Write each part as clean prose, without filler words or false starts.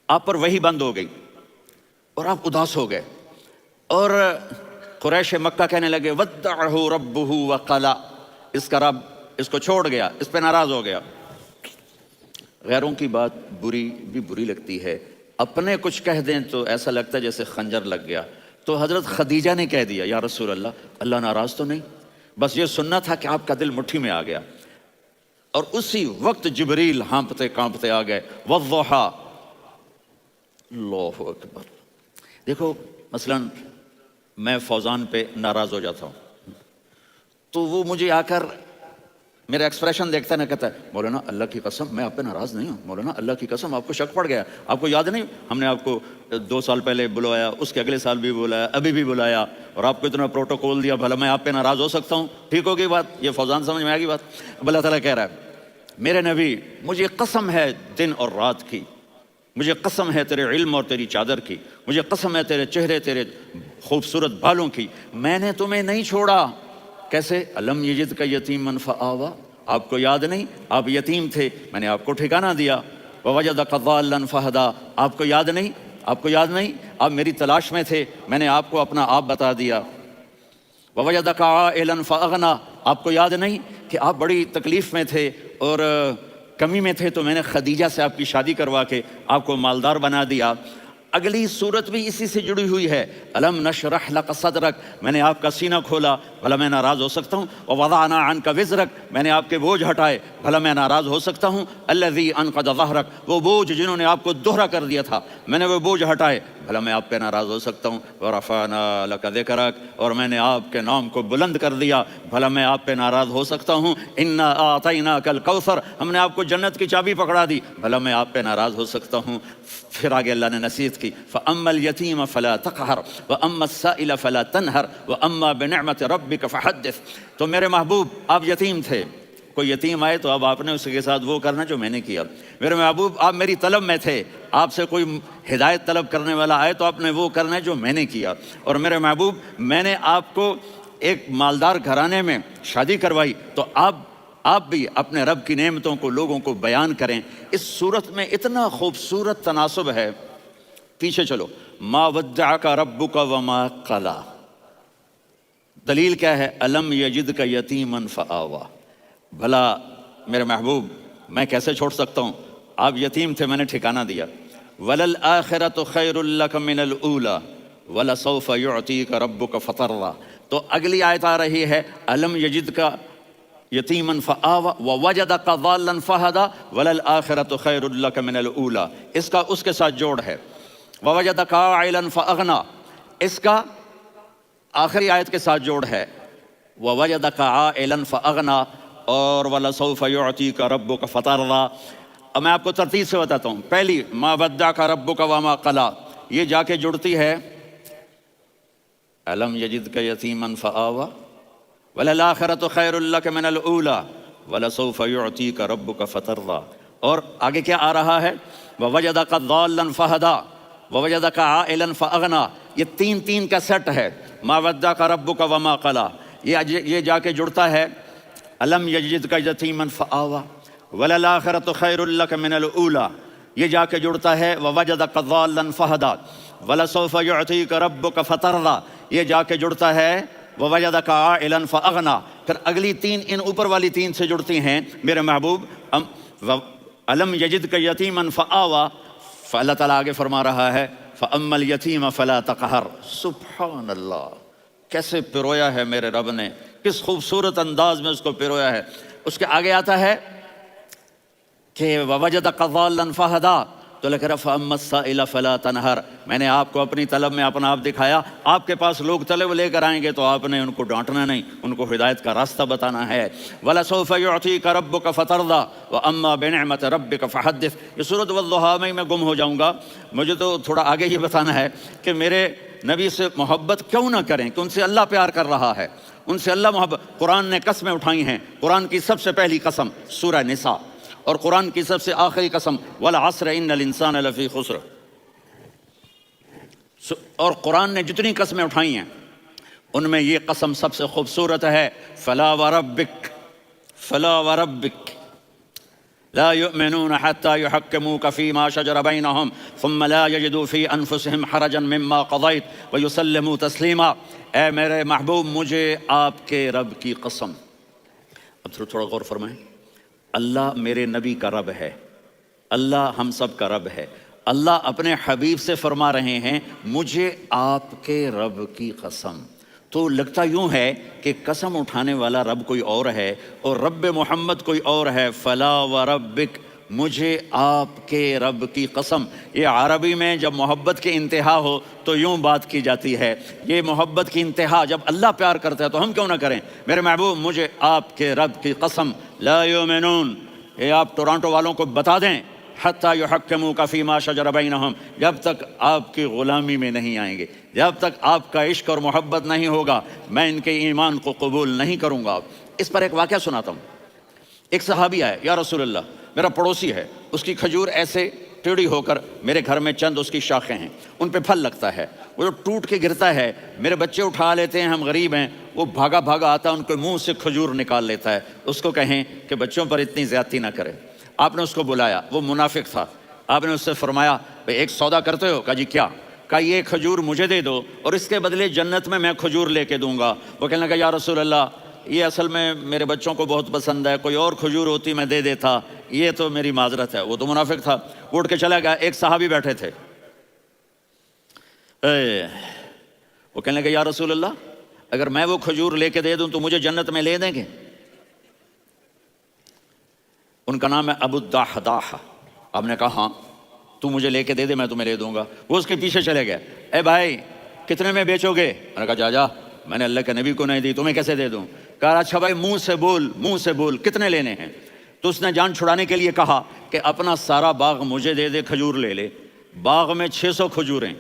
آپ پر وحی بند ہو گئی اور آپ اداس ہو گئے، اور قریش مکہ کہنے لگے ودعہ ربہ وقلا، اس کا رب اس کو چھوڑ گیا، اس پہ ناراض ہو گیا۔ غیروں کی بات بری لگتی ہے، اپنے کچھ کہہ دیں تو ایسا لگتا ہے جیسے خنجر لگ گیا۔ تو حضرت خدیجہ نے کہہ دیا یا رسول اللہ، اللہ ناراض تو نہیں؟ بس یہ سننا تھا کہ آپ کا دل مٹھی میں آ گیا، اور اسی وقت جبریل ہانپتے کانپتے آ گئے، والضحیٰ، اللہ اکبر۔ دیکھو مثلا میں فوزان پہ ناراض ہو جاتا ہوں تو وہ مجھے آ کر میرا ایکسپریشن دیکھتا ہے، نہ کہتا ہے مولانا اللہ کی قسم میں آپ پہ ناراض نہیں ہوں، مولانا اللہ کی قسم آپ کو شک پڑ گیا، آپ کو یاد نہیں ہم نے آپ کو 2 سال پہلے بلایا، اس کے اگلے سال بھی بلایا، ابھی بھی بلایا، اور آپ کو اتنا پروٹوکول دیا، بھلا میں آپ پہ ناراض ہو سکتا ہوں؟ ٹھیک ہوگی بات؟ یہ فوزان سمجھ میں آ گئی بات؟ اب اللہ تعالیٰ کہہ رہا ہے میرے نبی مجھے قسم ہے دن اور رات کی، مجھے قسم ہے تیرے علم اور تیری چادر کی، مجھے قسم ہے تیرے چہرے تیرے خوبصورت بالوں کی، میں نے تمہیں نہیں چھوڑا۔ کیسے؟ الم یجدک یتیما فآویٰ، آپ کو یاد نہیں آپ یتیم تھے، میں نے آپ کو ٹھکانہ دیا۔ ووجدک ضالا فہدیٰ، آپ کو یاد نہیں آپ میری تلاش میں تھے، میں نے آپ کو اپنا آپ بتا دیا۔ ووجدک عائلا فاغنیٰ، آپ کو یاد نہیں کہ آپ بڑی تکلیف میں تھے اور کمی میں تھے، تو میں نے خدیجہ سے آپ کی شادی کروا کے آپ کو مالدار بنا دیا۔ اگلی صورت بھی اسی سے جڑی ہوئی ہے، الم نشرح لک صدرک، میں نے آپ کا سینہ کھولا، بھلا میں ناراض ہو سکتا ہوں؟ ووضعنا عنک وزرک، میں نے آپ کے بوجھ ہٹائے، بھلا میں ناراض ہو سکتا ہوں؟ الذی انقض ظہرک، وہ بوجھ جنہوں نے آپ کو دوہرا کر دیا تھا، میں نے وہ بوجھ ہٹائے، بھلا میں آپ پہ ناراض ہو سکتا ہوں؟ ورفعنا لک ذکرک، اور میں نے آپ کے نام کو بلند کر دیا، بھلا میں آپ پہ ناراض ہو سکتا ہوں؟ انا اعطیناک الکوثر، ہم نے آپ کو جنت کی چابی پکڑا دی، بھلا میں آپ پہ ناراض ہو سکتا ہوں؟ پھر آگے اللہ نے نصیحت کی، فَأَمَّا الْيَتِيمَ فَلَا تَقْهَرْ وَأَمَّا السَّائِلَ فَلَا تَنْهَرْ وَأَمَّا بِنِعْمَةِ رَبِّكَ فَحَدِّثْ۔ تو میرے محبوب آپ یتیم تھے، کوئی یتیم آئے تو اب آپ نے اس کے ساتھ وہ کرنا جو میں نے کیا۔ میرے محبوب آپ میری طلب میں تھے، آپ سے کوئی ہدایت طلب کرنے والا آئے تو آپ نے وہ کرنا ہے جو میں نے کیا۔ اور میرے محبوب میں نے آپ کو ایک مالدار گھرانے میں شادی کروائی، تو آپ بھی اپنے رب کی نعمتوں کو لوگوں کو بیان کریں۔ اس صورت میں اتنا خوبصورت تناسب ہے، پیچھے چلو، ما ودعک ربک وما قلی، دلیل کیا ہے؟ الم یجدک یتیما فآویٰ۔ بھلا میرے محبوب میں کیسے چھوڑ سکتا ہوں؟ آپ یتیم تھے، میں نے ٹھکانہ دیا۔ وللآخرۃ خیر لک من الاولی ولسوف یعطیک ربک فترضی۔ تو اگلی آیت آ رہی ہے الم یجدک یتیما فآویٰ ووجدک ضالا فہدیٰ وللآخرۃ خیر لک من الاولی، اس کا اس کے ساتھ جوڑ ہے۔ ووجدک عائلا فاغنیٰ، اس کا آخری آیت کے ساتھ جوڑ ہے، ووجدک عائلا فاغنیٰ اور وَلَسَوْفَ يُعْطِيكَ رَبُّكَ فَتَرْضَىٰ۔ اب میں آپ کو ترتیب سے بتاتا ہوں۔ پہلی مَا وَدَّعَكَ رَبُّكَ وَمَا قَلَىٰ، یہ جا کے جڑتی ہے أَلَمْ يَجِدْكَ يَتِيمًا فَآوَىٰ وَلَلْآخِرَةُ خَيْرٌ لَكَ مِنَ الْأُولَىٰ وَلَسَوْفَ يُعْطِيكَ رَبُّكَ فَتَرْضَىٰ۔ اور آگے کیا آ رہا ہے؟ وَوَجَدَكَ ضَالًّا فَهَدَىٰ وَوَجَدَكَ عَائِلًا فَأَغْنَىٰ۔ یہ تین کا سیٹ ہے، مَا وَدَّعَكَ رَبُّكَ وَمَا قَلَىٰ، یہ جا کے جڑتا ہے الم یجدک یتیما فآویٰ وللآخرۃ خیر لک من الاولیٰ، یہ جا کے جڑتا ہے ووجدک ضالا فہدیٰ ولسوف یعطیک ربک فترضیٰ، یہ جا کے جڑتا ہے ووجدک عائلا فاغنیٰ۔ پھر اگلی تین ان اوپر والی تین سے جڑتی ہیں میرے محبوب، الم یجدک یتیما فآویٰ، فاللہ تعالیٰ آگے فرما رہا ہے فأما الیتیم فلا تقہر۔ سبحان اللہ، کیسے پرویا ہے میرے رب نے، کس خوبصورت انداز میں اس کو پرویا ہے۔ اس کے آگے آتا ہے کہ وَوَجَدَكَ ضَالًّا فَهَدَىٰ، تو لکھ رہا فَأَمَّا السَّائِلَ فَلَا تَنْهَرْ، میں نے آپ کو اپنی طلب میں اپنا آپ دکھایا، آپ کے پاس لوگ طلب لے کر آئیں گے تو آپ نے ان کو ڈانٹنا نہیں، ان کو ہدایت کا راستہ بتانا ہے۔ وَلَسَوْفَ يُعْطِيكَ رَبُّكَ فَتَرْضَىٰ وَأَمَّا بِنِعْمَةِ رَبِّكَ فَحَدِّثْ۔ یہ سورۃ والضحیٰ میں گم ہو جاؤں گا، مجھے تو تھوڑا آگے یہ بتانا ہے کہ میرے نبی سے محبت کیوں نہ کریں، کہ ان سے اللہ پیار کر رہا ہے، ان سے اللہ محبت۔ قرآن نے قسمیں اٹھائی ہیں، قرآن کی سب سے پہلی قسم سورہ نساء، اور قرآن کی سب سے آخری قسم والعصر ان الانسان لفی خسر۔ اور قرآن نے جتنی قسمیں اٹھائی ہیں ان میں یہ قسم سب سے خوبصورت ہے، فلا وربک، فلا وربک، لا يؤمنون حتى يحكموك فيما شجر بينهم ثم لا يجدوا في انفسهم حرجا مما قضيت ويسلموا تسلیما۔ اے میرے محبوب، مجھے آپ کے رب کی قسم، اب تھوڑا غور فرمائیں، اللہ میرے نبی کا رب ہے، اللہ ہم سب کا رب ہے، اللہ اپنے حبیب سے فرما رہے ہیں مجھے آپ کے رب کی قسم۔ تو لگتا یوں ہے کہ قسم اٹھانے والا رب کوئی اور ہے اور رب محمد کوئی اور ہے۔ فلا وربک، مجھے آپ کے رب کی قسم۔ یہ عربی میں جب محبت کی انتہا ہو تو یوں بات کی جاتی ہے، یہ محبت کی انتہا جب اللہ پیار کرتا ہے تو ہم کیوں نہ کریں۔ میرے محبوب، مجھے آپ کے رب کی قسم، لا یؤمنون، یہ آپ ٹورانٹو والوں کو بتا دیں، حتیٰ یحکموک فیما شجر بینہم، جب تک آپ کی غلامی میں نہیں آئیں گے، جب تک آپ کا عشق اور محبت نہیں ہوگا، میں ان کے ایمان کو قبول نہیں کروں گا۔ اس پر ایک واقعہ سناتا ہوں۔ ایک صحابی آئے، یا رسول اللہ، میرا پڑوسی ہے، اس کی کھجور ایسے ٹیڑھی ہو کر میرے گھر میں چند اس کی شاخیں ہیں، ان پہ پھل لگتا ہے، وہ جو ٹوٹ کے گرتا ہے میرے بچے اٹھا لیتے ہیں، ہم غریب ہیں، وہ بھاگا بھاگا آتا ہے، ان کے منہ سے کھجور نکال لیتا ہے۔ اس کو کہیں کہ بچوں پر اتنی زیادتی نہ کرے۔ آپ نے اس کو بلایا، وہ منافق تھا، آپ نے اس سے فرمایا بھئی ایک سودا کرتے ہو؟ کہا جی کیا؟ کہا یہ کھجور مجھے دے دو اور اس کے بدلے جنت میں کھجور لے کے دوں گا۔ وہ کہنے لگا یا رسول اللہ، یہ اصل میں میرے بچوں کو بہت پسند ہے، کوئی اور کھجور ہوتی میں دے دیتا، یہ تو میری معذرت ہے۔ وہ تو منافق تھا، وہ اٹھ کے چلا گیا۔ ایک صحابی بیٹھے تھے، وہ کہنے لگا یا رسول اللہ، اگر میں وہ کھجور لے کے دے دوں تو مجھے جنت میں لے دیں گے؟ ان کا نام ہے ابو الدحداح۔ آپ نے کہا ہاں، تو مجھے لے کے دے دے، میں تمہیں لے دوں گا۔ وہ اس کے پیچھے چلے گئے، اے بھائی کتنے میں بیچو گے؟ میں نے کہا جا جا، میں نے اللہ کے نبی کو نہیں دی، تمہیں کیسے دے دوں؟ کہا اچھا بھائی منہ سے بول کتنے لینے ہیں؟ تو اس نے جان چھڑانے کے لیے کہا کہ اپنا سارا باغ مجھے دے دے، کھجور لے لے، باغ میں 600 کھجوریں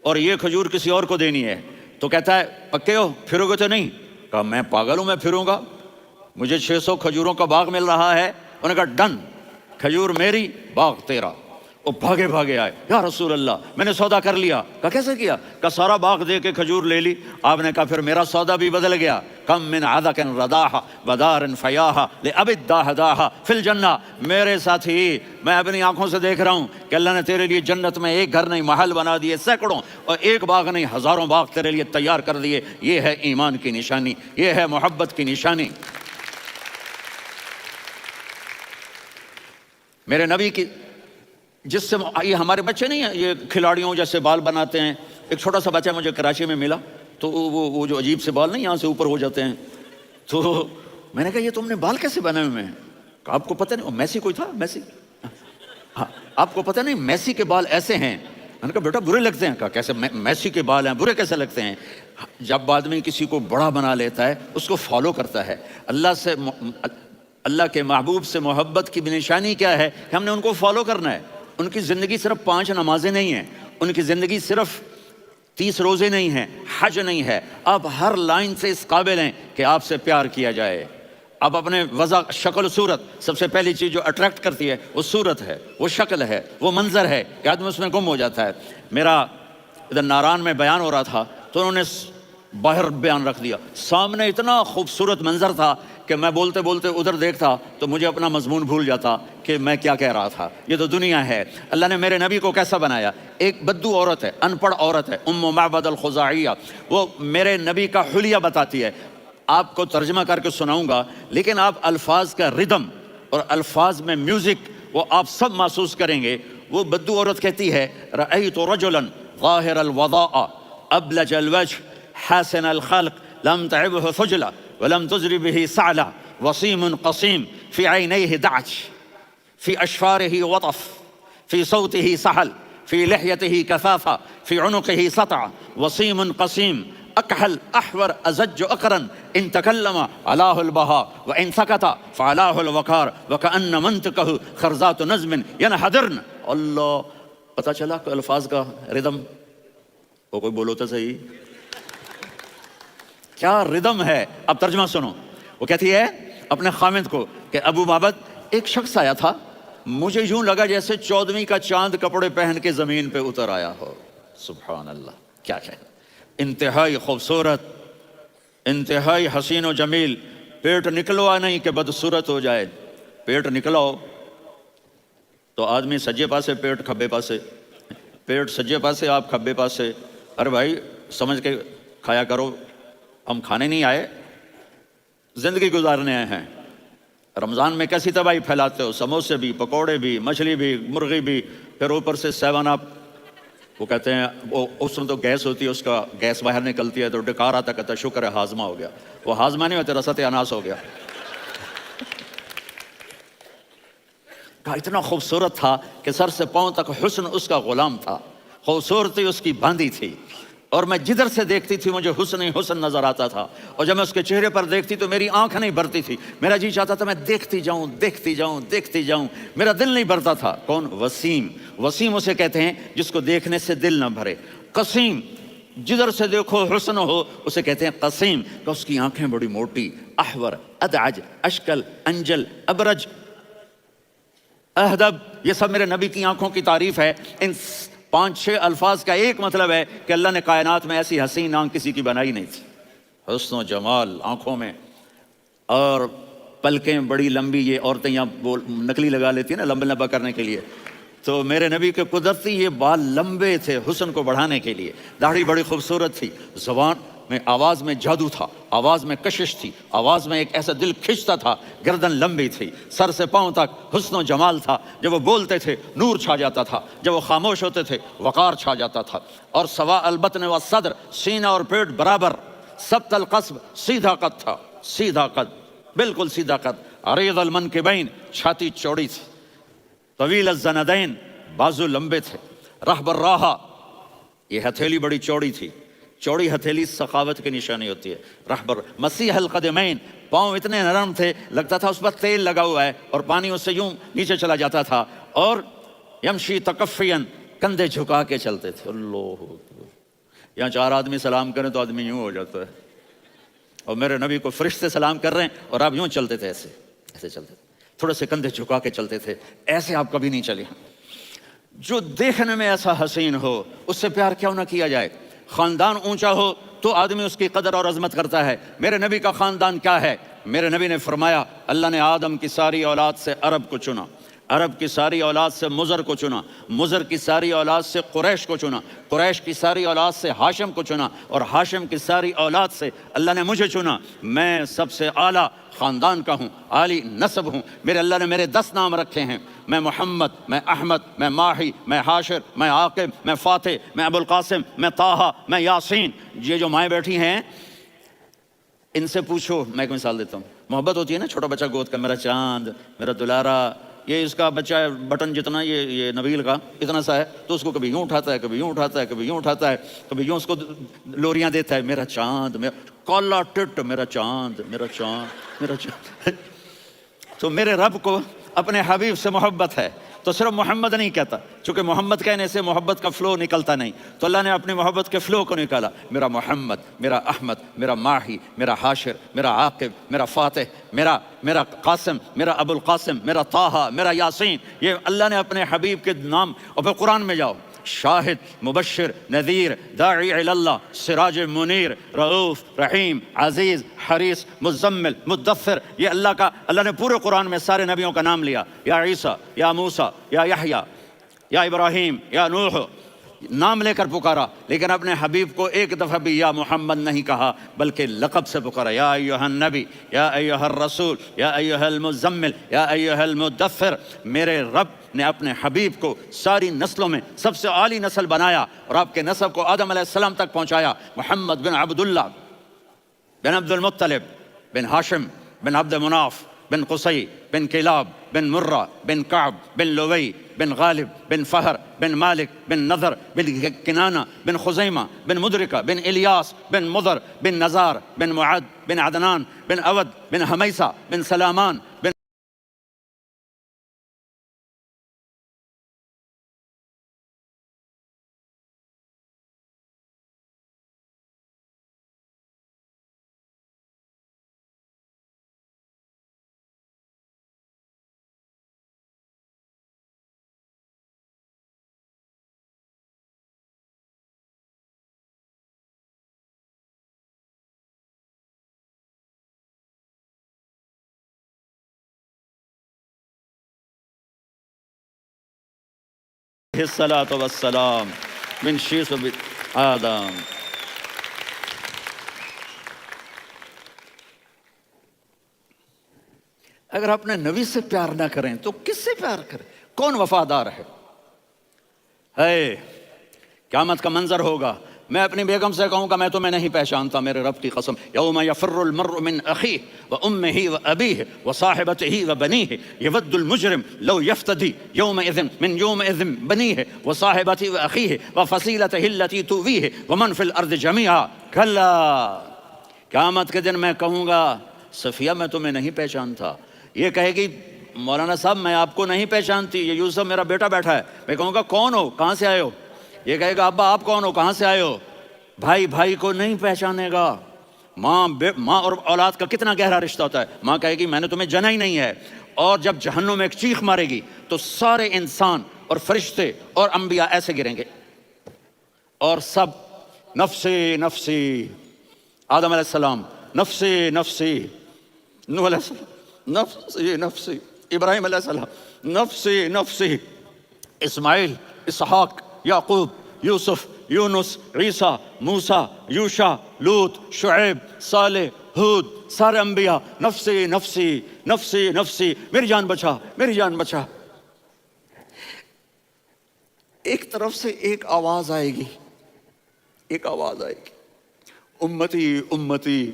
اور یہ کھجور کسی اور کو دینی ہے۔ تو کہتا ہے پکے ہو، پھرو گے تو نہیں؟ کہا میں پاگل ہوں، میں پھروں گا، مجھے 600 کھجوروں کا باغ مل رہا ہے۔ انہوں نے کہا ڈن، کھجور میری، باغ تیرا۔ وہ بھاگے بھاگے آئے، یا رسول اللہ میں نے سودا کر لیا۔ کہا کیسے کیا؟ کہا سارا باغ دے کے کھجور لے لی۔ آپ نے کہا پھر میرا سودا بھی بدل گیا۔ کم من عدق رداح ودار فیاح لأبی الدحداح فی الجنہ۔ میرے ساتھی، میں اپنی آنکھوں سے دیکھ رہا ہوں کہ اللہ نے تیرے لیے جنت میں ایک گھر نہیں محل بنا دیے سینکڑوں، اور ایک باغ نہیں ہزاروں باغ تیرے لیے تیار کر دیے۔ یہ ہے ایمان کی نشانی، یہ ہے محبت کی نشانی۔ میرے نبی کی جس سے یہ ہمارے بچے نہیں ہیں، یہ کھلاڑیوں جیسے بال بناتے ہیں۔ ایک چھوٹا سا بچہ مجھے کراچی میں ملا، تو وہ جو عجیب سے بال نہیں یہاں سے اوپر ہو جاتے ہیں، تو میں نے کہا یہ تم نے بال کیسے بنائے ہوئے ہیں؟ کہا آپ کو پتہ نہیں، میسی کوئی تھا، میسی، ہاں آپ کو پتہ نہیں میسی کے بال ایسے ہیں؟ میں نے کہا بیٹا برے لگتے ہیں۔ کہا کیسے میسی کے بال ہیں، برے کیسے لگتے ہیں؟ جب آدمی کسی کو بڑا بنا لیتا ہے اس کو فالو کرتا ہے۔ اللہ کے محبوب سے محبت کی نشانی کیا ہے کہ ہم نے ان کو فالو کرنا ہے۔ ان کی زندگی صرف 5 نمازیں نہیں ہیں، ان کی زندگی صرف 30 روزے نہیں ہیں، حج نہیں ہے۔ آپ ہر لائن سے اس قابل ہیں کہ آپ سے پیار کیا جائے۔ آپ اپنے وضع، شکل و صورت، سب سے پہلی چیز جو اٹریکٹ کرتی ہے وہ صورت ہے، وہ شکل ہے، وہ منظر ہے کہ آدمی اس میں گم ہو جاتا ہے۔ میرا ادھر ناران میں بیان ہو رہا تھا تو انہوں نے باہر بیان رکھ دیا، سامنے اتنا خوبصورت منظر تھا کہ میں بولتے بولتے ادھر دیکھتا تو مجھے اپنا مضمون بھول جاتا کہ میں کیا کہہ رہا تھا۔ یہ تو دنیا ہے۔ اللہ نے میرے نبی کو کیسا بنایا؟ ایک بدو عورت ہے، ان پڑھ عورت ہے، ام معبد الخزاعیہ، وہ میرے نبی کا حلیہ بتاتی ہے۔ آپ کو ترجمہ کر کے سناؤں گا، لیکن آپ الفاظ کا ردم اور الفاظ میں میوزک وہ آپ سب محسوس کریں گے۔ وہ بدو عورت کہتی ہے رأیت رجلا ظاہر الوضاء ابلج الوجه حسن الخلق لم تعبه خجلة ولم تزر به سعلة وصيم قصيم في عينيه دعج في أشفاره وطف في صوته سحل في لحيته كثافة في عنقه سطع وصيم قصيم أكحل أحور أزج أقرن إن تكلم علاه البهاء وإن سكت فعلاه الوقار وكأن منطقه خرزات نظم ينحدرن۔ اللہ، پتہ چلا کہ الفاظ کا ردم، وہ کوئی بولو تو صحیح، کیا ردم ہے۔ اب ترجمہ سنو۔ وہ کہتی ہے اپنے خامد کو کہ ابو معبد، ایک شخص آیا تھا، مجھے یوں لگا جیسے 14ویں کا چاند کپڑے پہن کے زمین پہ اتر آیا ہو۔ سبحان اللہ، کیا کہے، انتہائی خوبصورت، انتہائی حسین و جمیل۔ پیٹ نکلوا نہیں کہ بدصورت ہو جائے، پیٹ نکلاؤ تو آدمی سجے پاسے پیٹ کھبے پاسے، پیٹ سجے پاسے آپ کھبے پاسے. ارے بھائی سمجھ کے کھایا کرو، ہم کھانے نہیں آئے، زندگی گزارنے آئے ہیں. رمضان میں کیسی تباہی پھیلاتے ہو، سموسے بھی، پکوڑے بھی، مچھلی بھی، مرغی بھی، پھر اوپر سے 7 اپ. وہ کہتے ہیں وہ اس میں تو گیس ہوتی ہے، اس کا گیس باہر نکلتی ہے تو ڈکار آتا، کہتا ہے شکر ہے ہاضمہ ہو گیا. وہ ہاضمہ نہیں ہوتا، رسط اناس ہو گیا. کہا اتنا خوبصورت تھا کہ سر سے پاؤں تک حسن اس کا غلام تھا، خوبصورتی اس کی باندھی تھی، اور میں جدھر سے دیکھتی تھی مجھے حسن ہی حسن نظر آتا تھا. اور جب میں اس کے چہرے پر دیکھتی تو میری آنکھ نہیں بھرتی تھی، میرا جی چاہتا تھا میں دیکھتی جاؤں دیکھتی جاؤں دیکھتی جاؤں، میرا دل نہیں بھرتا تھا. کون؟ وسیم. وسیم اسے کہتے ہیں جس کو دیکھنے سے دل نہ بھرے. قسیم، جدھر سے دیکھو حسن ہو، اسے کہتے ہیں قسیم، کہ اس کی آنکھیں بڑی موٹی، احور، ادعج، اشکل، انجل، ابرج، اہدب. یہ سب میرے نبی کی آنکھوں کی تعریف ہے. ان 5-6 الفاظ کا ایک مطلب ہے کہ اللہ نے کائنات میں ایسی حسین آنکھ کسی کی بنائی نہیں تھی. حسن و جمال آنکھوں میں، اور پلکیں بڑی لمبی. یہ عورتیں یہاں نکلی لگا لیتی ہیں نا لمبا لمبا کرنے کے لیے، تو میرے نبی کے قدرتی یہ بال لمبے تھے حسن کو بڑھانے کے لیے. داڑھی بڑی خوبصورت تھی. زبان میں، آواز میں جادو تھا، آواز میں کشش تھی، آواز میں ایک ایسا دل کھنچتا تھا. گردن لمبی تھی، سر سے پاؤں تک حسن و جمال تھا. جب وہ بولتے تھے نور چھا جاتا تھا، جب وہ خاموش ہوتے تھے وقار چھا جاتا تھا. اور سوا البطن و صدر، سینہ اور پیٹ برابر. سبط القصب، سیدھا قد تھا، سیدھا قد، بالکل سیدھا قد. عریض المنکبین، چھاتی چوڑی تھی. طویل الزندین، بازو لمبے تھے. رحب الراحہ، یہ ہتھیلی بڑی چوڑی تھی. چوڑی ہتھیلی سخاوت کی نشانی ہوتی ہے. رحبر مسیح القدمین، پاؤں اتنے نرم تھے لگتا تھا اس پر تیل لگا ہوا ہے اور پانی اس سے یوں نیچے چلا جاتا تھا. اور یمشی تکفین، کندھے جھکا کے چلتے تھے. اللہ اکبر. یہاں 4 آدمی سلام کریں تو آدمی یوں ہو جاتا ہے، اور میرے نبی کو فرشتے سلام کر رہے ہیں اور آپ یوں چلتے تھے، ایسے ایسے چلتے تھے، تھوڑے سے کندھے جھکا کے چلتے تھے. ایسے آپ کبھی نہیں چلے. جو دیکھنے میں ایسا حسین ہو اس سے پیار کیوں نہ کیا جائے. خاندان اونچا ہو تو آدمی اس کی قدر اور عظمت کرتا ہے. میرے نبی کا خاندان کیا ہے؟ میرے نبی نے فرمایا اللہ نے آدم کی ساری اولاد سے عرب کو چنا، عرب کی ساری اولاد سے مضر کو چنا، مضر کی ساری اولاد سے قریش کو چنا، قریش کی ساری اولاد سے ہاشم کو چنا، اور ہاشم کی ساری اولاد سے اللہ نے مجھے چنا. میں سب سے اعلیٰ خاندان کا ہوں، عالی نسب ہوں. میرے اللہ نے میرے 10 نام رکھے ہیں. میں محمد، میں احمد، میں ماہی، میں حاشر، میں عاقب، میں فاتح، میں ابو القاسم، میں طٰہٰ، میں یاسین. یہ جو مائیں بیٹھی ہیں ان سے پوچھو. میں ایک مثال دیتا ہوں. محبت ہوتی ہے نا، چھوٹا بچہ گود کا، میرا چاند، میرا دلارا. یہ اس کا بچہ بٹن جتنا یہ نبیل کا اتنا سا ہے، تو اس کو کبھی یوں اٹھاتا ہے، کبھی یوں اٹھاتا ہے، کبھی یوں اٹھاتا ہے، کبھی یوں اس کو لوریاں دیتا ہے. میرا چاند، میرا کالا ٹٹ، میرا چاند، میرا چاند، میرا چاند. تو میرے رب کو اپنے حبیب سے محبت ہے تو صرف محمد نہیں کہتا، چونکہ محمد کہنے سے محبت کا فلو نکلتا نہیں، تو اللہ نے اپنی محبت کے فلو کو نکالا. میرا محمد، میرا احمد، میرا ماہی، میرا حاشر، میرا عاقب، میرا فاتح، میرا قاسم، میرا ابو القاسم، میرا طٰہٰ، میرا یاسین. یہ اللہ نے اپنے حبیب کے نام. اور پھر قرآن میں جاؤ، شاہد، مبشر، نذیر، داعی الی اللہ، سراج منیر، رؤوف، رحیم، عزیز، حریص، مزمل، مدثر. یہ اللہ نے پورے قرآن میں سارے نبیوں کا نام لیا. یا عیسیٰ، یا موسیٰ، یا یحییٰ، یا ابراہیم، یا نوح، نام لے کر پکارا. لیکن اپنے حبیب کو ایک دفعہ بھی یا محمد نہیں کہا بلکہ لقب سے پکارا. یا ایھا النبی، یا ایھا الرسول، یا ایھا المزمل، یا ایھا المدثر. میرے رب نے اپنے حبیب کو ساری نسلوں میں سب سے عالی نسل بنایا اور آپ کے نسب کو آدم علیہ السلام تک پہنچایا. محمد بن عبداللہ بن عبد المطلب بن ہاشم بن عبد مناف بن قصی بن کلاب بن مرہ بن کعب بن لوی بن غالب بن فہر بن مالک بن نضر بن کنانہ بن خزیمہ بن مدرکہ بن الیاس بن مضر بن نزار بن معد بن عدنان بن اود بن حمیسہ بن سلامان بن الصلاۃ والسلام من شیث آدم. اگر اپنے نبی سے پیار نہ کریں تو کس سے پیار کریں؟ کون وفادار ہے؟ قیامت کا منظر ہوگا، میں اپنی بیگم سے کہوں گا میں تمہیں نہیں پہچانتا، میرے رب کی قسم. یوم یفر المرء من اخیہ وامہ وابیہ وصاحبتہ وبنیہ یود المجرم لو یفتدی یومئذ من یومئذ بنیہ وصاحبتہ واخیہ وفصیلتہ التی تؤویہ ومن فی الارض جمیعا کلا. قیامت کے دن میں کہوں گا صفیہ میں تمہیں نہیں پہچانتا. یہ کہے گی مولانا صاحب میں آپ کو نہیں پہچانتی، یہ یوسف میرا بیٹا بیٹھا ہے. میں کہوں گا کون ہو، کہاں سے آئے ہو؟ یہ کہے گا ابا آپ کون ہو، کہاں سے آئے ہو؟ بھائی بھائی کو نہیں پہچانے گا. ماں اور اولاد کا کتنا گہرا رشتہ ہوتا ہے. ماں کہے گی میں نے تمہیں جنا ہی نہیں ہے. اور جب جہنم میں ایک چیخ مارے گی تو سارے انسان اور فرشتے اور انبیاء ایسے گریں گے اور سب نفسی نفسی. آدم علیہ السلام نفسی نفسی، نوح علیہ السلام نفسی نفسی، ابراہیم علیہ السلام نفسی نفسی، اسماعیل، اسحاق، یعقوب، یوسف، یونس، عیسیٰ، موسیٰ، یوشع، لوط، شعیب، صالح، ہود، سارے انبیاء نفسی نفسی نفسی نفسی، میری جان بچا میری جان بچا. ایک طرف سے ایک آواز آئے گی، ایک آواز آئے گی، امتی امتی.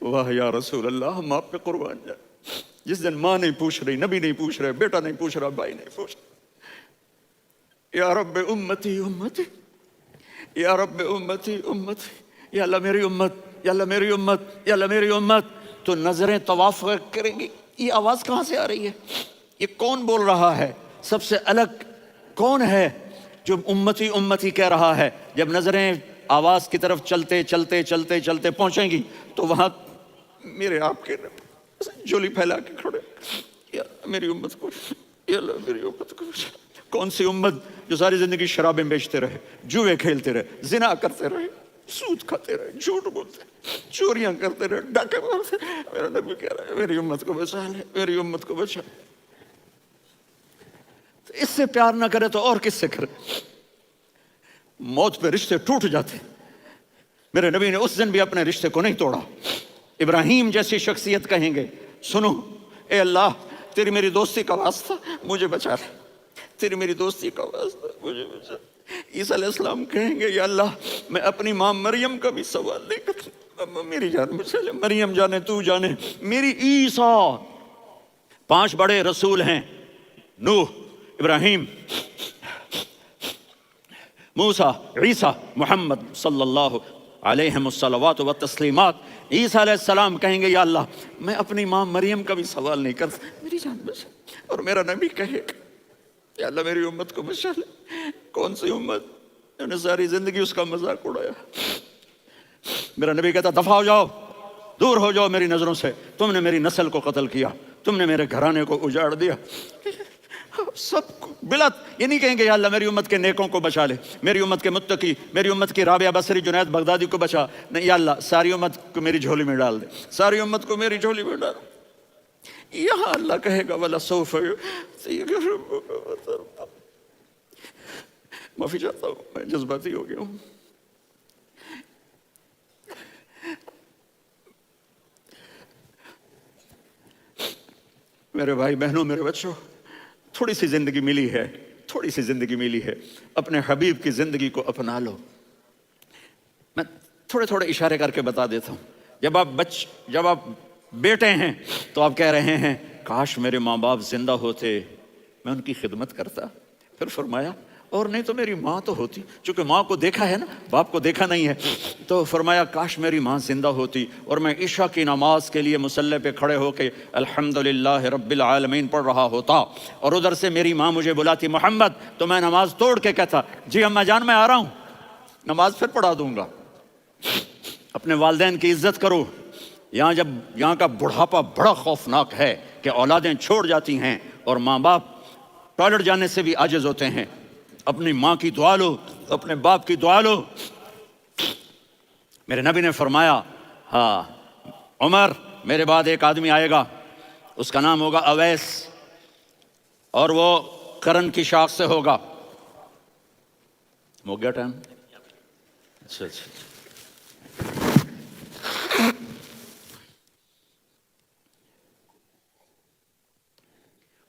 واہ یا رسول اللہ، ہم آپ پہ قربان جائیں. جس دن ماں نہیں پوچھ رہی، نبی نہیں پوچھ رہے، بیٹا نہیں پوچھ رہا، بھائی نہیں پوچھ رہا، یا رب امتی امتی، یا رب امتی امتی، یا اللہ میری امت، یا اللہ میری امت، یا اللہ میری امت. تو نظریں طواف کریں گی، یہ آواز کہاں سے آ رہی ہے؟ یہ کون بول رہا ہے؟ سب سے الگ کون ہے جو امتی امتی کہہ رہا ہے؟ جب نظریں آواز کی طرف چلتے چلتے چلتے چلتے پہنچیں گی تو وہاں میرے آپ کے جولی پھیلا کے کھڑے، یا میری امت کو، یا اللہ میری امت کو. کون سی امت جو ساری زندگی شرابیں بیچتے رہے، جوئے کھیلتے رہے، زنا کرتے رہے، سود کھاتے رہے، جھوٹ بولتے رہے، چوریاں کرتے رہے، ڈاکے مارتے رہے. میرا نبی کہہ رہا ہے میری امت کو بچا لے، میری امت کو بچا. اس سے پیار نہ کرے تو اور کس سے کرے؟ موت پہ رشتے ٹوٹ جاتے. میرے نبی نے اس دن بھی اپنے رشتے کو نہیں توڑا. ابراہیم جیسی شخصیت کہیں گے سنو اے اللہ تیری میری دوستی کا واسطہ مجھے بچا لے، تیری میری دوستی کا واسطہ مجھے بچا. عیسیٰ علیہ السلام کہیں گے یا اللہ میں اپنی ماں مریم کا بھی سوال نہیں کرتا، میری جان بچا لے. مریم جانے تو جانے میری عیسیٰ. 5 بڑے رسول ہیں، نوح، ابراہیم، موسیٰ، عیسیٰ، محمد صلی اللہ علیہ الصلوات و تسلیمات. عیسیٰ علیہ السلام کہیں گے یا اللہ میں اپنی ماں مریم کا بھی سوال نہیں کرتا، میری جان بچا. اور میرا نبی کہے گا یا اللہ میری امت کو بچا لے. کون سی امت جنہوں نے ساری زندگی اس کا مذاق اڑایا؟ میرا نبی کہتا دفع ہو جاؤ، دور ہو جاؤ میری نظروں سے، تم نے میری نسل کو قتل کیا، تم نے میرے گھرانے کو اجاڑ دیا. سب کو بلا یہ نہیں کہیں گے یا اللہ میری امت کے نیکوں کو بچا لے، میری امت کے متقی، میری امت کی رابعہ بصری، جنید بغدادی کو بچا. نہیں یا اللہ ساری امت کو میری جھولی میں ڈال دے، ساری امت کو میری جھولی میں ڈال. یہاں اللہ کہے گا وَلَسَوْفَ يُعْطِيكَ رَبُّكَ فَتَرْضَىٰ. معافی چاہتا ہوں میں جذباتی ہو گیا ہوں. میرے بھائی بہنوں، میرے بچوں، تھوڑی سی زندگی ملی ہے، تھوڑی سی زندگی ملی ہے، اپنے حبیب کی زندگی کو اپنا لو. میں تھوڑے تھوڑے اشارے کر کے بتا دیتا ہوں. جب آپ بیٹے ہیں تو آپ کہہ رہے ہیں کاش میرے ماں باپ زندہ ہوتے، میں ان کی خدمت کرتا. پھر فرمایا اور نہیں تو میری ماں تو ہوتی، چونکہ ماں کو دیکھا ہے نا، باپ کو دیکھا نہیں ہے. تو فرمایا کاش میری ماں زندہ ہوتی اور میں عشاء کی نماز کے لیے مصلی پہ کھڑے ہو کے الحمدللہ رب العالمین پڑھ رہا ہوتا اور ادھر سے میری ماں مجھے بلاتی محمد، تو میں نماز توڑ کے کہتا جی اماں جان میں آ رہا ہوں، نماز پھر پڑھا دوں گا. اپنے والدین کی عزت کرو. یہاں کا بڑھاپا بڑا خوفناک ہے کہ اولادیں چھوڑ جاتی ہیں اور ماں باپ ٹوائلٹ جانے سے بھی عاجز ہوتے ہیں. اپنی ماں کی دعا لو، اپنے باپ کی دعا لو. میرے نبی نے فرمایا ہاں عمر میرے بعد ایک آدمی آئے گا، اس کا نام ہوگا اویس. اور وہ کرن کی شاخ سے ہوگا. ہو گیا ٹائم؟ اچھا اچھا.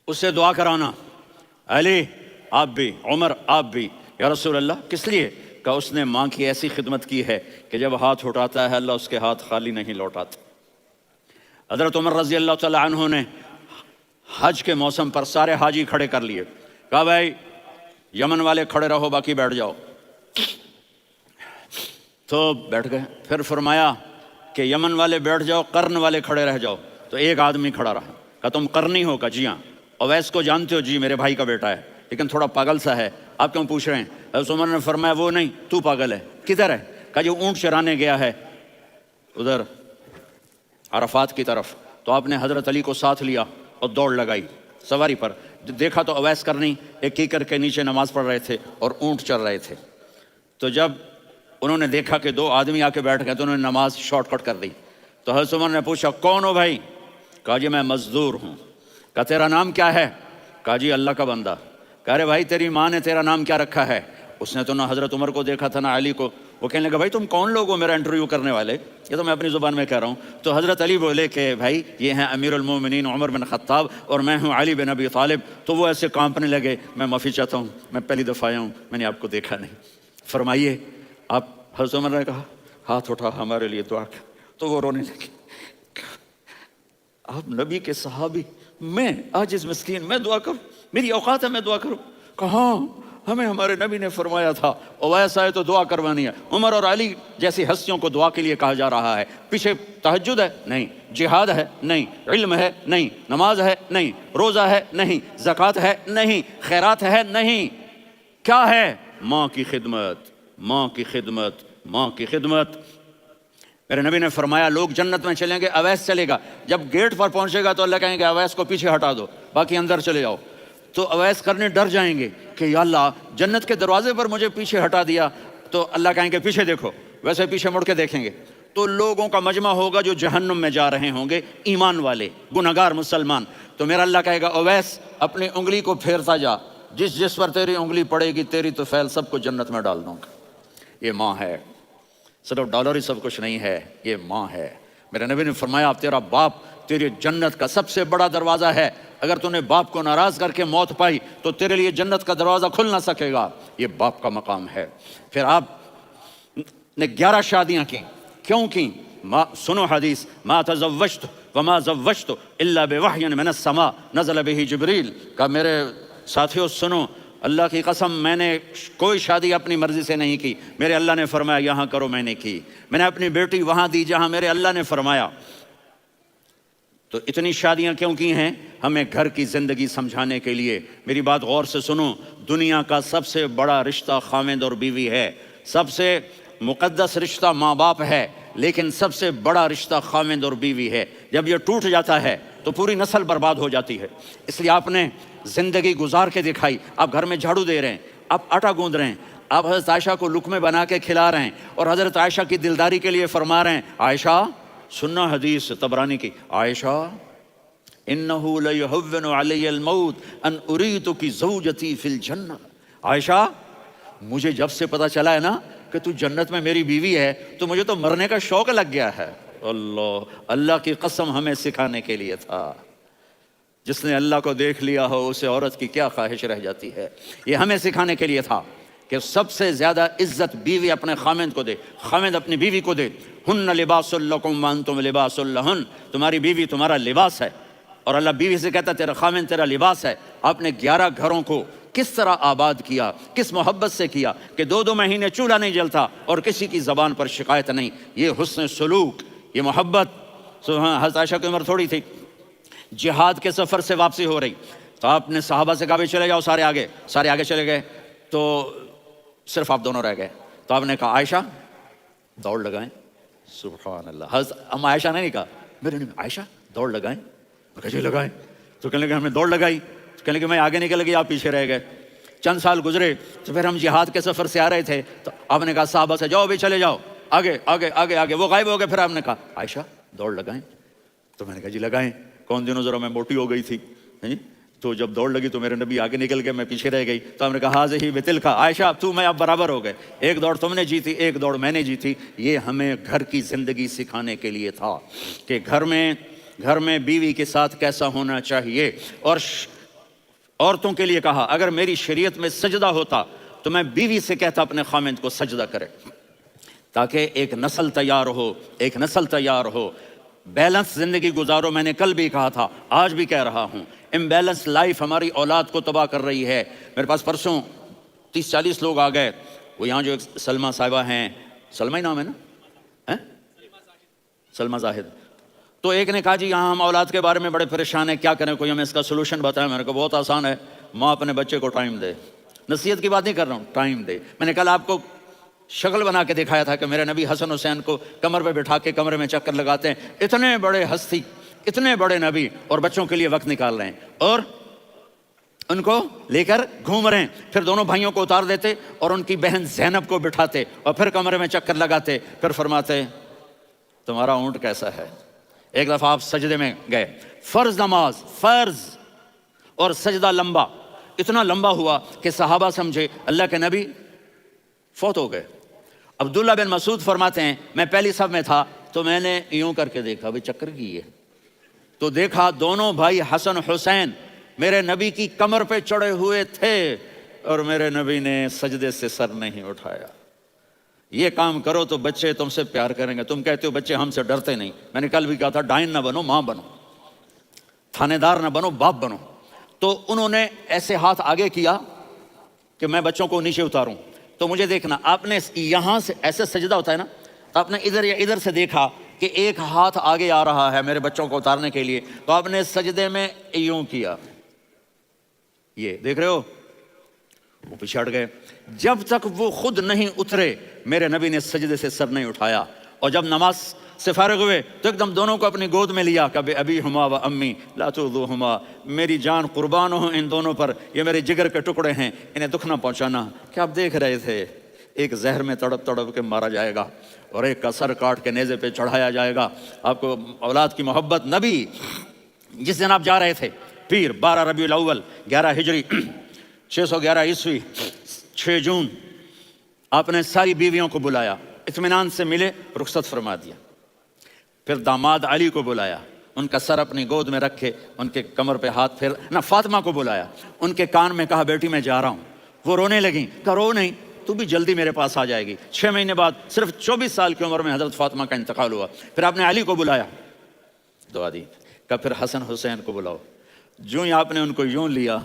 اس سے دعا کرانا، علی آپ بھی، عمر آپ بھی. یا رسول اللہ کس لیے؟ کہ اس نے ماں کی ایسی خدمت کی ہے کہ جب ہاتھ اٹھاتا ہے اللہ اس کے ہاتھ خالی نہیں لوٹاتا. حضرت عمر رضی اللہ تعالی عنہ نے حج کے موسم پر سارے حاجی کھڑے کر لیے، کہا بھائی یمن والے کھڑے رہو باقی بیٹھ جاؤ. تو بیٹھ گئے. پھر فرمایا کہ یمن والے بیٹھ جاؤ، قرن والے کھڑے رہ جاؤ. تو ایک آدمی کھڑا رہا. کہا تم قرنی ہو؟ کہا جی ہاں. اویس کو جانتے ہو؟ جی میرے بھائی کا بیٹا ہے لیکن تھوڑا پاگل سا ہے، آپ کیوں پوچھ رہے ہیں؟ حضرت عمر نے فرمایا وہ نہیں، تو پاگل ہے. کدھر ہے؟ کہا جو اونٹ چرانے گیا ہے ادھر عرفات کی طرف. تو آپ نے حضرت علی کو ساتھ لیا اور دوڑ لگائی سواری پر. دیکھا تو اویس کرنی ایک کیکر کے نیچے نماز پڑھ رہے تھے اور اونٹ چر رہے تھے. تو جب انہوں نے دیکھا کہ دو آدمی آ کے بیٹھ گئے تو انہوں نے نماز شارٹ کٹ کر دی. تو حضرت عمر نے پوچھا کون ہو بھائی؟ کہا جی میں مزدور ہوں. کہا تیرا نام کیا ہے؟ کہا جی اللہ کا بندہ. کہا ارے بھائی تیری ماں نے تیرا نام کیا رکھا ہے؟ اس نے تو نہ حضرت عمر کو دیکھا تھا نہ علی کو. وہ کہنے لگا بھائی تم کون لوگ ہو میرا انٹرویو کرنے والے؟ یہ تو میں اپنی زبان میں کہہ رہا ہوں. تو حضرت علی بولے کہ بھائی یہ ہیں امیر المومنین عمر بن خطاب اور میں ہوں علی بن ابی طالب. تو وہ ایسے کانپنے لگے. میں معافی چاہتا ہوں، میں پہلی دفعہ آیا ہوں، میں نے آپ کو دیکھا نہیں. فرمائیے آپ. حضرت عمر نے کہا ہاتھ اٹھا ہمارے لیے دعا کر. تو وہ رونے لگے. آپ نبی کے صحابی، میں عاجز مسکین، میں دعا کروں؟ میری اوقات ہے میں دعا کروں؟ کہاں ہمیں ہمارے نبی نے فرمایا تھا اویس آئے تو دعا کروانی ہے. عمر اور علی جیسی ہستیوں کو دعا کے لیے کہا جا رہا ہے. پیچھے تہجد ہے؟ نہیں. جہاد ہے؟ نہیں. علم ہے؟ نہیں. نماز ہے؟ نہیں. روزہ ہے؟ نہیں. زکوٰۃ ہے؟ نہیں. خیرات ہے؟ نہیں. کیا ہے؟ ماں کی خدمت، ماں کی خدمت، ماں کی خدمت. میرے نبی نے فرمایا لوگ جنت میں چلیں گے، اویس چلے گا. جب گیٹ پر پہنچے گا تو اللہ کہیں گے اویس کو پیچھے ہٹا دو، باقی اندر چلے جاؤ. تو اویس کرنے ڈر جائیں گے کہ یا اللہ جنت کے دروازے پر مجھے پیچھے ہٹا دیا. تو اللہ کہیں گے پیچھے دیکھو. ویسے پیچھے مڑ کے دیکھیں گے تو لوگوں کا مجمع ہوگا جو جہنم میں جا رہے ہوں گے، ایمان والے، گنہگار مسلمان. تو میرا اللہ کہے گا اویس اپنی انگلی کو پھیرتا جا، جس پر تیری انگلی پڑے گی تیری تو فیل سب کو جنت میں ڈال دوں گا. یہ ماں ہے، صرف ڈالر ہی سب کچھ نہیں ہے، یہ ماں ہے. میرے نبی نے فرمایا تیرا باپ تیری جنت کا سب سے بڑا دروازہ ہے. اگر تو نے باپ کو ناراض کر کے موت پائی تو تیرے لیے جنت کا دروازہ کھل نہ سکے گا. یہ باپ کا مقام ہے. پھر آپ نے 11 شادیاں کی. کیوں کی؟ سنو حدیث، ما تزوجت وما زوجت الا بوحی من السماء نزل به جبریل. کہ میرے ساتھیوں سنو، اللہ کی قسم میں نے کوئی شادی اپنی مرضی سے نہیں کی. میرے اللہ نے فرمایا یہاں کرو، میں نے کی. میں نے اپنی بیٹی وہاں دی جہاں میرے اللہ نے فرمایا. تو اتنی شادیاں کیوں کی ہیں؟ ہمیں گھر کی زندگی سمجھانے کے لیے. میری بات غور سے سنو، دنیا کا سب سے بڑا رشتہ خاوند اور بیوی ہے. سب سے مقدس رشتہ ماں باپ ہے، لیکن سب سے بڑا رشتہ خاوند اور بیوی ہے. جب یہ ٹوٹ جاتا ہے تو پوری نسل برباد ہو جاتی ہے. اس لیے آپ نے زندگی گزار کے دکھائی. آپ گھر میں جھاڑو دے رہے ہیں، آپ آٹا گوندھ رہے ہیں، آپ حضرت عائشہ کو لقمے بنا کے کھلا رہے ہیں اور حضرت عائشہ کی دلداری کے لیے فرما رہے ہیں عائشہ سننا حدیث طبرانی کی، عائشہ انہو لیہون علی الموت ان اریتک زوجتی فی الجنہ. عائشہ مجھے جب سے پتا چلا ہے نا کہ تو جنت میں میری بیوی ہے تو مجھے تو مرنے کا شوق لگ گیا ہے. اللہ کی قسم ہمیں سکھانے کے لیے تھا. جس نے اللہ کو دیکھ لیا ہو اسے عورت کی کیا خواہش رہ جاتی ہے. یہ ہمیں سکھانے کے لیے تھا کہ سب سے زیادہ عزت بیوی اپنے خاوند کو دے، خاوند اپنی بیوی کو دے. ہن لباس لکم وانتم لباس لہن. تمہاری بیوی تمہارا لباس ہے اور اللہ بیوی سے کہتا ہے تیرا خاوند تیرا لباس ہے. آپ نے 11 گھروں کو کس طرح آباد کیا، کس محبت سے کیا کہ 2 مہینے چولہا نہیں جلتا اور کسی کی زبان پر شکایت نہیں. یہ حسن سلوک، یہ محبت. حضرت عائشہ کی عمر تھوڑی تھی، جہاد کے سفر سے واپسی ہو رہی تو آپ نے صحابہ سے کہا بھی چلے جاؤ، سارے آگے چلے گئے تو صرف آپ دونوں رہ گئے. تو آپ نے کہا عائشہ دوڑ لگائیں. سبحان اللہ. حضرت عائشہ نے نہیں کہا، میرے نے عائشہ دوڑ لگائیں. جی لگائیں. تو کہنے لگے ہم نے دوڑ لگائی. کہنے لگے میں آگے نکل گئی، آپ پیچھے رہ گئے. چند سال گزرے تو پھر ہم جہاد کے سفر سے آ رہے تھے تو آپ نے کہا صحابہ سے جاؤ بھی چلے جاؤ، آگے آگے آگے آگے. وہ غائب ہو گئے. پھر آپ نے کہا عائشہ دوڑ لگائیں. تو میں نے کہا جی لگائیں. کون دنوں ذرا میں موٹی ہو گئی تھی. تو جب دوڑ لگی تو میرے نبی آگے نکل گئے، میں پیچھے رہ گئی، تو ہم نے کہا حاضہ بتل کا عائشہ تو میں اب برابر ہو گئے، ایک دوڑ تم نے جیتی، ایک دوڑ میں نے جیتی۔ یہ ہمیں گھر کی زندگی سکھانے کے لیے تھا کہ گھر میں بیوی کے ساتھ کیسا ہونا چاہیے۔ اور عورتوں کے لیے کہا اگر میری شریعت میں سجدہ ہوتا تو میں بیوی سے کہتا اپنے خامند کو سجدہ کرے، تاکہ ایک نسل تیار ہو، بیلنس زندگی گزارو۔ میں نے کل بھی کہا تھا، آج بھی کہہ رہا ہوں، امبیلنس لائف ہماری اولاد کو تباہ کر رہی ہے۔ میرے پاس پرسوں 30-40 لوگ آ گئے، وہ یہاں جو ایک سلمہ صاحبہ ہیں، سلمہ ہی نام ہے نا، سلمہ زاہد، تو ایک نے کہا جی یہاں ہم اولاد کے بارے میں بڑے پریشان ہیں، کیا کریں، کوئی ہمیں اس کا سولوشن بتائیں۔ میں نے کہا بہت آسان ہے، ماں اپنے بچے کو ٹائم دے، نصیحت کی بات نہیں کر رہا ہوں، ٹائم دے۔ میں نے کل آپ کو شکل بنا کے دکھایا تھا کہ میرے نبی حسن حسین کو کمر پہ بٹھا کے کمرے میں چکر لگاتے ہیں، اتنے بڑے ہستی، اتنے بڑے نبی، اور بچوں کے لیے وقت نکال رہے ہیں اور ان کو لے کر گھوم رہے ہیں۔ پھر دونوں بھائیوں کو اتار دیتے اور ان کی بہن زینب کو بٹھاتے اور پھر کمرے میں چکر لگاتے، پھر فرماتے تمہارا اونٹ کیسا ہے۔ ایک دفعہ آپ سجدے میں گئے، فرض نماز، فرض، اور سجدہ لمبا، اتنا لمبا ہوا کہ صحابہ سمجھے اللہ کے نبی فوت ہو گئے۔ عبداللہ بن مسعود فرماتے ہیں میں پہلی صف میں تھا تو میں نے یوں کر کے دیکھا، بھئی چکر کی ہے، تو دیکھا دونوں بھائی حسن حسین میرے نبی کی کمر پہ چڑھے ہوئے تھے اور میرے نبی نے سجدے سے سر نہیں اٹھایا۔ یہ کام کرو تو بچے تم سے پیار کریں گے۔ تم کہتے ہو بچے ہم سے ڈرتے نہیں، میں نے کل بھی کہا تھا ڈائن نہ بنو، ماں بنو، تھانے دار نہ بنو، باپ بنو۔ تو انہوں نے ایسے ہاتھ آگے کیا کہ میں بچوں کو نیچے اتاروں، تو مجھے دیکھنا، آپ نے یہاں سے ایسے سجدہ ہوتا ہے نا، تو آپ نے ادھر یا ادھر سے دیکھا کہ ایک ہاتھ آگے آ رہا ہے میرے بچوں کو اتارنے کے لیے، تو آپ نے سجدے میں یوں کیا، یہ دیکھ رہے ہو، وہ پیچھے ہٹ گئے۔ جب تک وہ خود نہیں اترے میرے نبی نے سجدے سے سر نہیں اٹھایا، اور جب نماز سے فارغ ہوئے تو ایک دم دونوں کو اپنی گود میں لیا، کبھی ابی ہما و امی لا تؤذوہما، میری جان قربان ہو ان دونوں پر، یہ میرے جگر کے ٹکڑے ہیں، انہیں دکھ نہ پہنچانا۔ کیا آپ دیکھ رہے تھے، ایک زہر میں تڑپ تڑپ کے مارا جائے گا اور ایک کا سر کاٹ کے نیزے پہ چڑھایا جائے گا۔ آپ کو اولاد کی محبت، نبی جس دن آپ جا رہے تھے پیر 12 ربیع الاول 11 ہجری 611 عیسوی 6 جون، آپ نے ساری بیویوں کو بلایا، اطمینان سے ملے، رخصت فرما دیا۔ پھر داماد علی کو بلایا، ان کا سر اپنی گود میں رکھے، ان کے کمر پہ ہاتھ پھیر، نہ فاطمہ کو بلایا، ان کے کان میں کہا بیٹی میں جا رہا ہوں۔ وہ رونے لگیں، کہا رو نہیں، تو بھی جلدی میرے پاس آ جائے گی۔ 6 مہینے بعد صرف 24 سال کی عمر میں حضرت فاطمہ کا انتقال ہوا۔ پھر آپ نے علی کو بلایا، دعا دی، کہا پھر حسن حسین کو بلاؤ۔ جو ہی آپ نے ان کو یوں لیا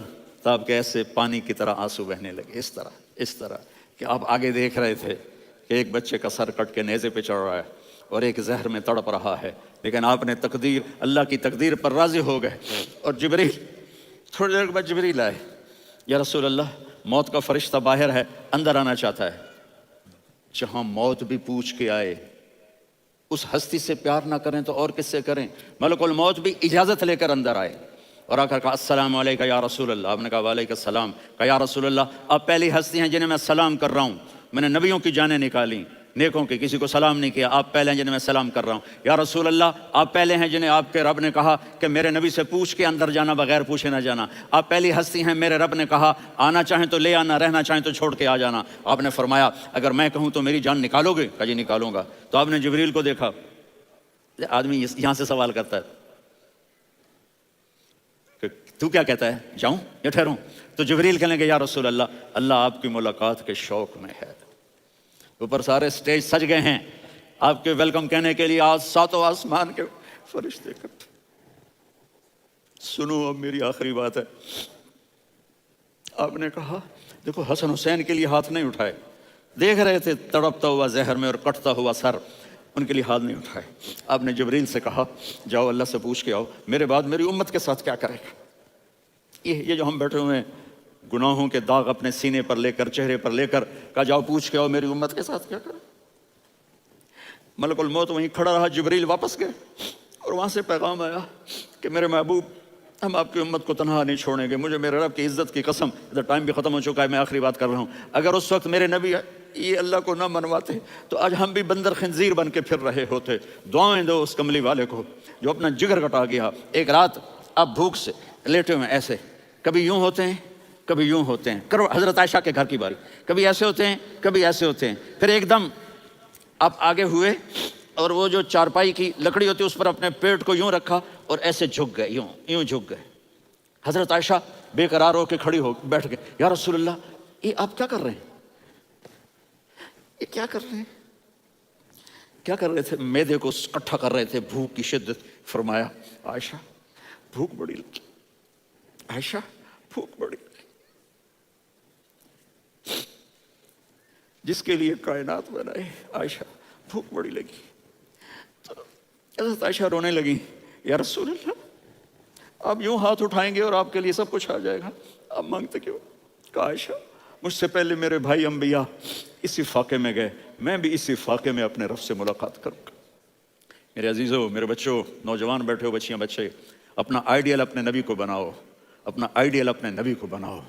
تو آپ کے ایسے پانی کی طرح آنسو بہنے لگے، اس طرح کہ آپ آگے دیکھ رہے تھے کہ ایک بچے کا سر کٹ کے نیزے پہ چڑھ رہا ہے اور ایک زہر میں تڑپ رہا ہے، لیکن آپ نے تقدیر، اللہ کی تقدیر پر راضی ہو گئے۔ اور جبریل تھوڑی دیر کے بعد جبریل آئے، یا رسول اللہ موت کا فرشتہ باہر ہے، اندر آنا چاہتا ہے۔ جہاں موت بھی پوچھ کے آئے، اس ہستی سے پیار نہ کریں تو اور کس سے کریں؟ ملک الموت بھی اجازت لے کر اندر آئے اور آ کر کہا السلام علیکم یا رسول اللہ۔ آپ نے کہا وعلیکم السلام۔ کہا یا رسول اللہ آپ پہلی ہستی ہیں جنہیں میں سلام کر رہا ہوں، میں نے نبیوں کی جانیں نکالی، نیکوں کی، کسی کو سلام نہیں کیا، آپ پہلے ہیں جنہیں میں سلام کر رہا ہوں۔ یا رسول اللہ آپ پہلے ہیں جنہیں آپ کے رب نے کہا کہ میرے نبی سے پوچھ کے اندر جانا، بغیر پوچھے نہ جانا۔ آپ پہلی ہستی ہیں، میرے رب نے کہا آنا چاہیں تو لے آنا، رہنا چاہیں تو چھوڑ کے آ جانا۔ آپ نے فرمایا اگر میں کہوں تو میری جان نکالو گے؟ کہا جی نکالوں گا۔ تو آپ نے جبریل کو دیکھا، آدمی یہاں سے سوال کرتا ہے کہ تو کیا کہتا ہے، جاؤں یا ٹھہروں؟ تو جبریل کہنے لگے یا رسول اللہ اللہ آپ کی ملاقات کے شوق میں ہے۔ اوپر سارے سٹیج سج گئے ہیں آپ کے ویلکم کہنے کے لیے، آج 7 آسمان کے فرشتے کرتے۔ سنو اب میری آخری بات ہے۔ آپ نے کہا دیکھو حسن حسین کے لیے ہاتھ نہیں اٹھائے، دیکھ رہے تھے تڑپتا ہوا زہر میں اور کٹتا ہوا سر، ان کے لیے ہاتھ نہیں اٹھائے۔ آپ نے جبریل سے کہا جاؤ اللہ سے پوچھ کے آؤ میرے بعد میری امت کے ساتھ کیا کرے گا۔ یہ جو ہم بیٹھے ہوئے ہیں گناہوں کے داغ اپنے سینے پر لے کر، چہرے پر لے کر، کہا جاؤ پوچھ کے آؤ میری امت کے ساتھ کیا کرے۔ ملک الموت وہیں کھڑا رہا، جبریل واپس گئے اور وہاں سے پیغام آیا کہ میرے محبوب ہم آپ کی امت کو تنہا نہیں چھوڑیں گے، مجھے میرے رب کی عزت کی قسم، ادھر ٹائم بھی ختم ہو چکا ہے، میں آخری بات کر رہا ہوں، اگر اس وقت میرے نبی یہ اللہ کو نہ منواتے تو آج ہم بھی بندر خنزیر بن کے پھر رہے ہوتے۔ دعائیں دو اس کملی والے کو جو اپنا جگر کٹا گیا۔ ایک رات آپ بھوک سے لیٹے ہوئے ایسے کبھی یوں ہوتے ہیں کبھی یوں ہوتے ہیں. کرو حضرت عائشہ کے گھر کی باری, کبھی ایسے ہوتے ہیں کبھی ایسے ہوتے ہیں. پھر ایک دم آپ آگے ہوئے اور وہ جو چارپائی کی لکڑی ہوتی ہے اس پر اپنے پیٹ کو یوں رکھا اور ایسے جھک گئے, یوں یوں جھک گئے. حضرت عائشہ بے قرار ہو کے کھڑی ہو بیٹھ گئے. یا رسول اللہ, یہ آپ کیا کر رہے ہیں؟ یہ کیا کر رہے ہیں؟ کیا کر رہے تھے؟ معدے کو اکٹھا کر رہے تھے, بھوک کی شدت. فرمایا عائشہ بھوک بڑی لگی, عائشہ بھوک بڑی لگی. جس کے لیے کائنات بنائے, عائشہ بھوک بڑی لگی. تو حضرت عائشہ رونے لگی. یا رسول اللہ, آپ یوں ہاتھ اٹھائیں گے اور آپ کے لیے سب کچھ آ جائے گا, آپ مانگتے کیوں؟ کہا عائشہ مجھ سے پہلے میرے بھائی انبیاء اسی فاقے میں گئے, میں بھی اسی فاقے میں اپنے رب سے ملاقات کروں گا. میرے عزیزوں, میرے بچوں, نوجوان بیٹھے ہو, بچیاں بچے, اپنا آئیڈیل اپنے نبی کو بناؤ, اپنا آئیڈیل اپنے نبی کو بناؤ,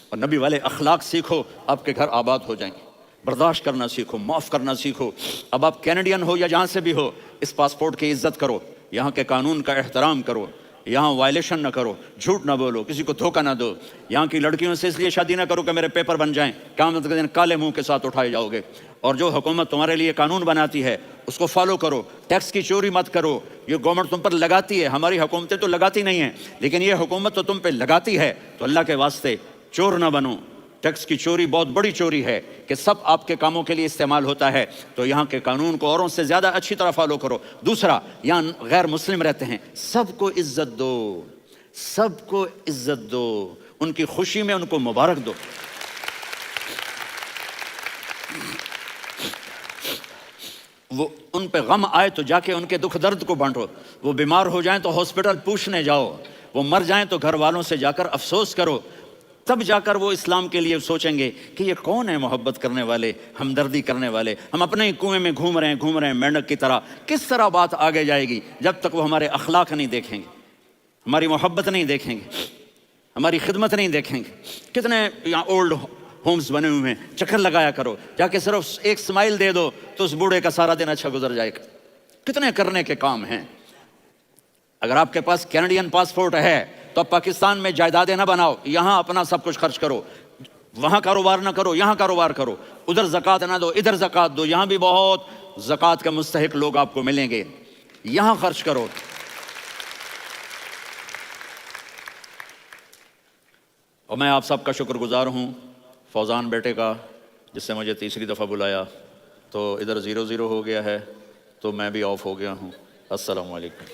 اور نبی والے اخلاق سیکھو, آپ کے گھر آباد ہو جائیں گے. برداشت کرنا سیکھو, معاف کرنا سیکھو. اب آپ کینیڈین ہو یا جہاں سے بھی ہو, اس پاسپورٹ کی عزت کرو, یہاں کے قانون کا احترام کرو, یہاں وائلیشن نہ کرو, جھوٹ نہ بولو, کسی کو دھوکہ نہ دو. یہاں کی لڑکیوں سے اس لیے شادی نہ کرو کہ میرے پیپر بن جائیں, قیامت کے دن کالے منہ کے ساتھ اٹھائے جاؤ گے. اور جو حکومت تمہارے لیے قانون بناتی ہے اس کو فالو کرو. ٹیکس کی چوری مت کرو, یہ گورنمنٹ تم پر لگاتی ہے, ہماری حکومتیں تو لگاتی نہیں ہیں, لیکن یہ حکومت تو تم پہ لگاتی ہے. تو اللہ کے واسطے چور نہ بنو. ٹیکس کی چوری بہت بڑی چوری ہے کہ سب آپ کے کاموں کے لیے استعمال ہوتا ہے. تو یہاں کے قانون کو اوروں سے زیادہ اچھی طرح فالو کرو. دوسرا, یہاں غیر مسلم رہتے ہیں, سب کو عزت دو, سب کو عزت دو, ان کی خوشی میں ان کو مبارک دو. وہ ان پہ غم آئے تو جا کے ان کے دکھ درد کو بانٹو. وہ بیمار ہو جائیں تو ہاسپٹل پوچھنے جاؤ, وہ مر جائیں تو گھر والوں سے جا کر افسوس کرو. تب جا کر وہ اسلام کے لیے سوچیں گے کہ یہ کون ہے محبت کرنے والے, ہمدردی کرنے والے. ہم اپنے ہی کنویں میں گھوم رہے ہیں مینڈک کی طرح. کس طرح بات آگے جائے گی جب تک وہ ہمارے اخلاق نہیں دیکھیں گے, ہماری محبت نہیں دیکھیں گے, ہماری خدمت نہیں دیکھیں گے. کتنے یہاں اولڈ ہومز بنے ہوئے ہیں, چکر لگایا کرو, جا کے صرف ایک سمائل دے دو تو اس بوڑھے کا سارا دن اچھا گزر جائے گا. کتنے کرنے کے کام ہیں. اگر آپ کے پاس کینیڈین پاسپورٹ ہے تو اب پاکستان میں جائیدادیں نہ بناؤ, یہاں اپنا سب کچھ خرچ کرو. وہاں کاروبار نہ کرو, یہاں کاروبار کرو. ادھر زکوٰۃ نہ دو, ادھر زکوٰۃ دو, یہاں بھی بہت زکوٰۃ کے مستحق لوگ آپ کو ملیں گے, یہاں خرچ کرو. اور میں آپ سب کا شکر گزار ہوں, فوزان بیٹے کا, جس سے مجھے تیسری دفعہ بلایا. تو ادھر 0-0 ہو گیا ہے تو میں بھی آف ہو گیا ہوں. السلام علیکم.